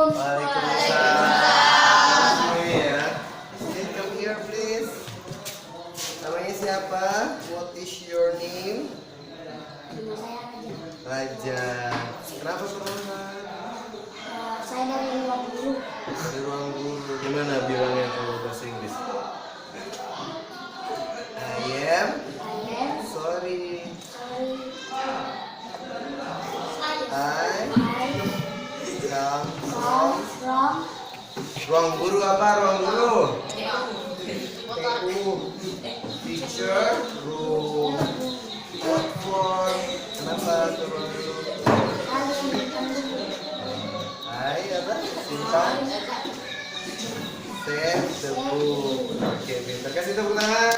Waalaikumsalam. Ya. Come here please. Namanya siapa? What is your name? Raja. Kenapa teman-teman? Saya dari ruang guru. Dari ruang guru. Gimana bilangnya kalau bahasa Inggris? I am sorry. I come from. Ruang guru apa? Ruang guru. Teacher room. What for? Kenapa ke ruang guru? I apa? Simpan. Save the book. Oke, pintar. Kasih tepuk tangan.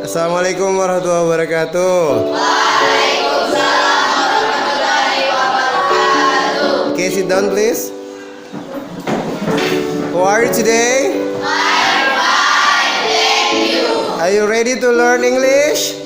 Assalamualaikum warahmatullahi wabarakatuh. Waalaikumsalam warahmatullahi wabarakatuh. Okay, sit down please. How are you today? I'm fine, thank you. Are you ready to learn English?